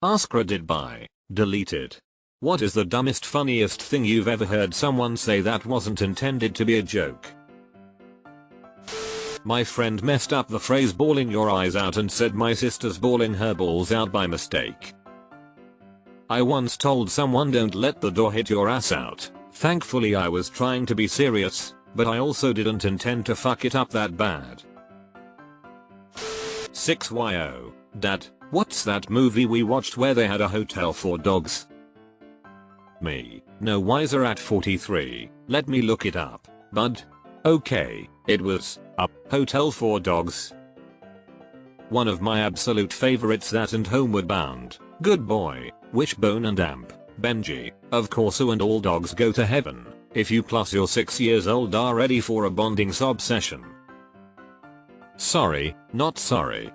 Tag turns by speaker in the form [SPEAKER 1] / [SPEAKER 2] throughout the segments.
[SPEAKER 1] AskReddit by deleted. What is the dumbest funniest thing you've ever heard someone say that wasn't intended to be a joke? My friend messed up the phrase bawling your eyes out and said my sister's bawling her balls out by mistake. I once told someone don't let the door hit your ass out. Thankfully I was trying to be serious, but I also didn't intend to fuck it up that bad. 6yo. Dad, what's that movie we watched where they had a hotel for dogs? Me, no wiser at 43, let me look it up, bud. Okay, it was a Hotel for Dogs. One of my absolute favorites, that and Homeward Bound, Good Boy, Wishbone and Amp, Benji, of course, and All Dogs Go to Heaven, if you plus you're 6 years old are ready for a bonding sob session. Sorry, not sorry.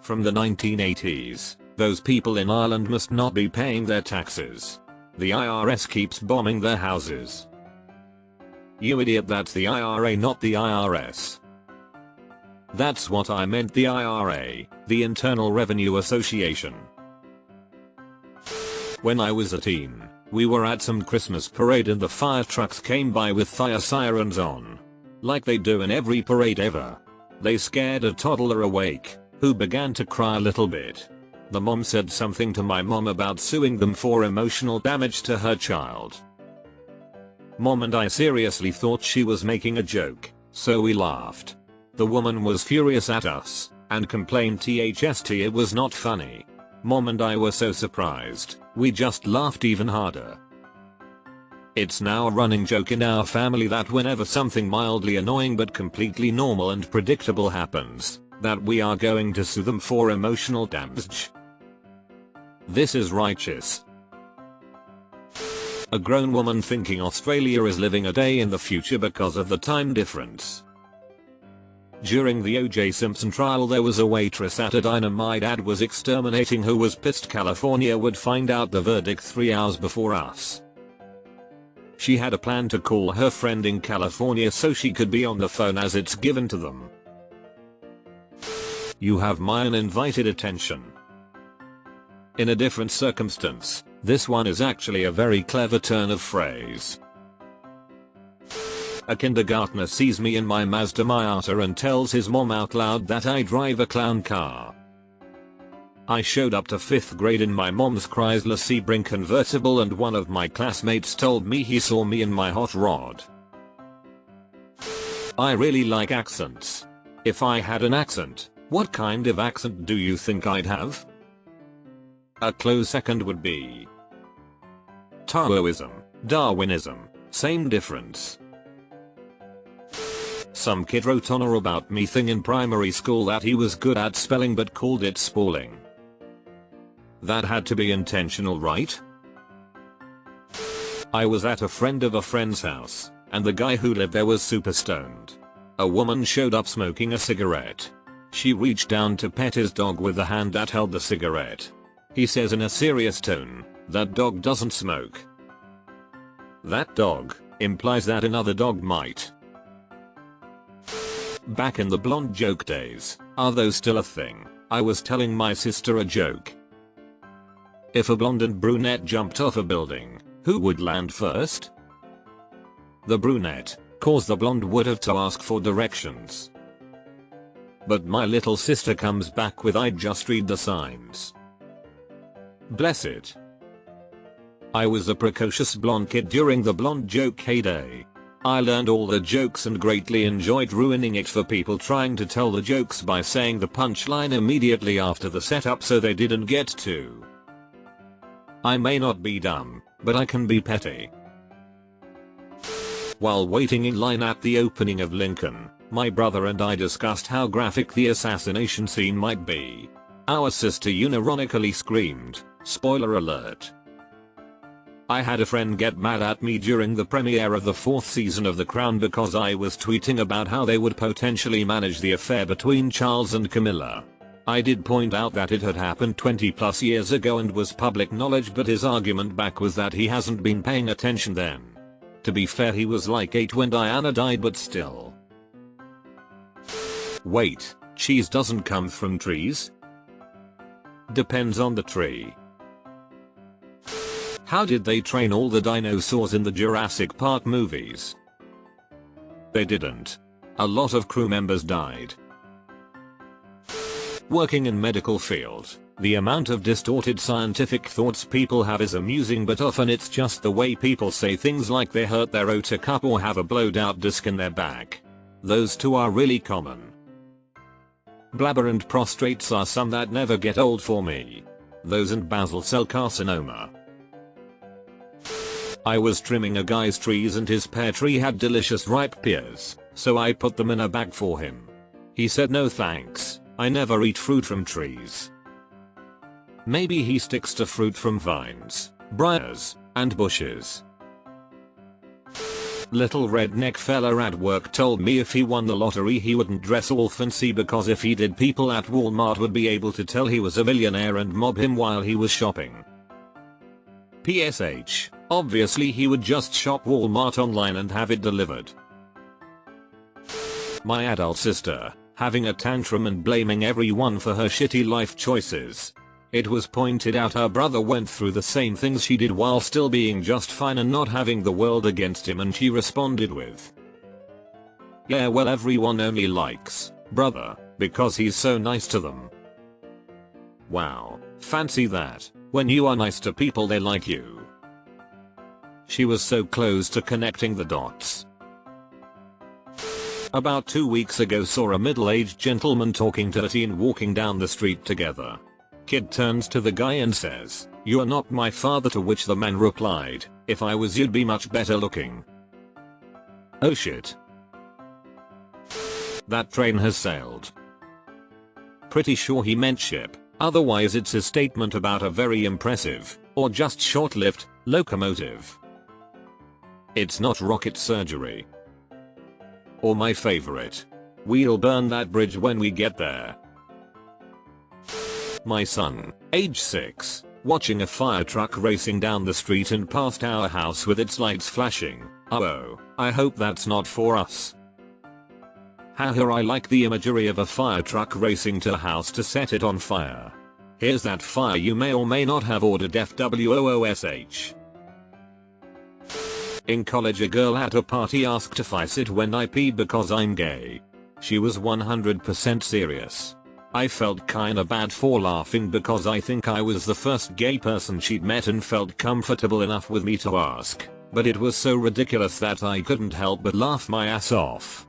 [SPEAKER 1] From the 1980s, those people in Ireland must not be paying their taxes. The IRS keeps bombing their houses. You idiot, that's the IRA, not the IRS. That's what I meant, the IRA, the Internal Revenue Association. When I was a teen, we were at some Christmas parade and the fire trucks came by with fire sirens on. Like they do in every parade ever. They scared a toddler awake, who began to cry a little bit. The mom said something to my mom about suing them for emotional damage to her child. Mom and I seriously thought she was making a joke, so we laughed. The woman was furious at us, and complained THST it was not funny. Mom and I were so surprised, we just laughed even harder. It's now a running joke in our family that whenever something mildly annoying but completely normal and predictable happens, that we are going to sue them for emotional damage. This is righteous. A grown woman thinking Australia is living a day in the future because of the time difference. During the O.J. Simpson trial, there was a waitress at a diner my dad was exterminating who was pissed California would find out the verdict 3 hours before us. She had a plan to call her friend in California so she could be on the phone as it's given to them. You have my uninvited attention. In a different circumstance, this one is actually a very clever turn of phrase. A kindergartner sees me in my Mazda Miata and tells his mom out loud that I drive a clown car. I showed up to 5th grade in my mom's Chrysler Sebring convertible and one of my classmates told me he saw me in my hot rod. I really like accents. If I had an accent, what kind of accent do you think I'd have? A close second would be Taoism, Darwinism, same difference. Some kid wrote on or about me thing in primary school that he was good at spelling but called it spalling. That had to be intentional, right? I was at a friend of a friend's house, and the guy who lived there was super stoned. A woman showed up smoking a cigarette. She reached down to pet his dog with the hand that held the cigarette. He says in a serious tone, "That dog doesn't smoke." That dog implies that another dog might. Back in the blonde joke days, are those still a thing? I was telling my sister a joke. If a blonde and brunette jumped off a building, who would land first? The brunette, cause the blonde would have to ask for directions. But my little sister comes back with "I'd just read the signs." Bless it. I was a precocious blonde kid during the blonde joke heyday. I learned all the jokes and greatly enjoyed ruining it for people trying to tell the jokes by saying the punchline immediately after the setup so they didn't get to. I may not be dumb, but I can be petty. While waiting in line at the opening of Lincoln, my brother and I discussed how graphic the assassination scene might be. Our sister unironically screamed, "Spoiler alert." I had a friend get mad at me during the premiere of the 4th season of The Crown because I was tweeting about how they would potentially manage the affair between Charles and Camilla. I did point out that it had happened 20 plus years ago and was public knowledge, but his argument back was that he hasn't been paying attention then. To be fair, he was like 8 when Diana died, but still. Wait, cheese doesn't come from trees? Depends on the tree. How did they train all the dinosaurs in the Jurassic Park movies? They didn't. A lot of crew members died. Working in medical field, the amount of distorted scientific thoughts people have is amusing, but often it's just the way people say things like they hurt their aorta cup or have a blowed out disc in their back. Those two are really common. Blabber and prostrates are some that never get old for me. Those and basal cell carcinoma. I was trimming a guy's trees and his pear tree had delicious ripe pears, so I put them in a bag for him. He said no thanks, I never eat fruit from trees. Maybe he sticks to fruit from vines, briars, and bushes. Little redneck fella at work told me if he won the lottery he wouldn't dress all fancy because if he did people at Walmart would be able to tell he was a millionaire and mob him while he was shopping. PSH, obviously he would just shop Walmart online and have it delivered. My adult sister, having a tantrum and blaming everyone for her shitty life choices. It was pointed out her brother went through the same things she did while still being just fine and not having the world against him, and she responded with, "Yeah, well, everyone only likes brother because he's so nice to them." Wow, fancy that. When you are nice to people they like you. She was so close to connecting the dots. About 2 weeks ago saw a middle-aged gentleman talking to a teen walking down the street together. Kid turns to the guy and says, "You are not my father," to which the man replied, "If I was you'd be much better looking." Oh shit. That train has sailed. Pretty sure he meant ship, otherwise it's a statement about a very impressive, or just short-lived, locomotive. It's not rocket surgery. Or my favorite. We'll burn that bridge when we get there. My son, age 6, watching a fire truck racing down the street and past our house with its lights flashing. Oh, I hope that's not for us. Haha, I like the imagery of a fire truck racing to a house to set it on fire. Here's that fire you may or may not have ordered FWOOSH. In college a girl at a party asked if I sit when I pee because I'm gay. She was 100% serious. I felt kinda bad for laughing because I think I was the first gay person she'd met and felt comfortable enough with me to ask, but it was so ridiculous that I couldn't help but laugh my ass off.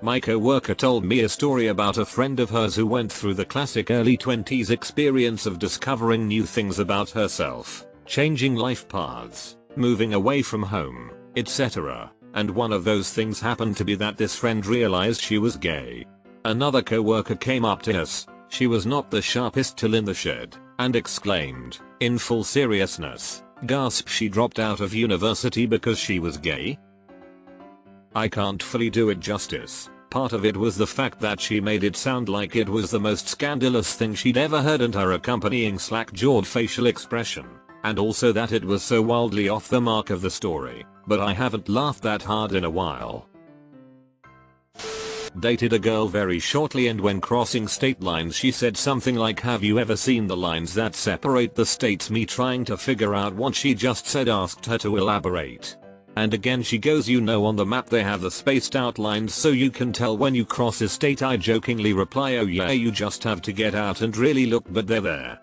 [SPEAKER 1] My co-worker told me a story about a friend of hers who went through the classic early 20s experience of discovering new things about herself, changing life paths, moving away from home, etc. And one of those things happened to be that this friend realized she was gay. Another co-worker came up to us, she was not the sharpest tool in the shed, and exclaimed, in full seriousness, gasp, she dropped out of university because she was gay? I can't fully do it justice. Part of it was the fact that she made it sound like it was the most scandalous thing she'd ever heard and her accompanying slack-jawed facial expression, and also that it was so wildly off the mark of the story, but I haven't laughed that hard in a while. Dated a girl very shortly and when crossing state lines she said something like, "Have you ever seen the lines that separate the states?" Me trying to figure out what she just said asked her to elaborate. And again she goes, "You know on the map they have the spaced out lines so you can tell when you cross a state." I jokingly reply, "Oh yeah, you just have to get out and really look, but they're there."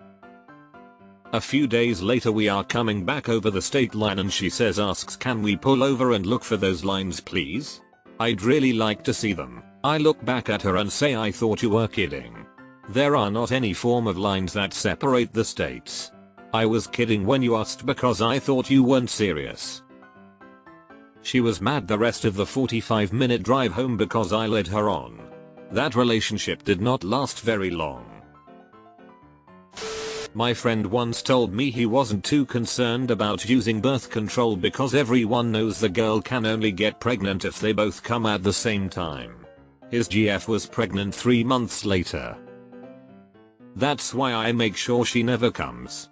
[SPEAKER 1] A few days later we are coming back over the state line and she asks, "Can we pull over and look for those lines please? I'd really like to see them." I look back at her and say, "I thought you were kidding. There are not any form of lines that separate the states. I was kidding when you asked because I thought you weren't serious." She was mad the rest of the 45-minute drive home because I led her on. That relationship did not last very long. My friend once told me he wasn't too concerned about using birth control because everyone knows the girl can only get pregnant if they both come at the same time. His GF was pregnant 3 months later. That's why I make sure she never comes.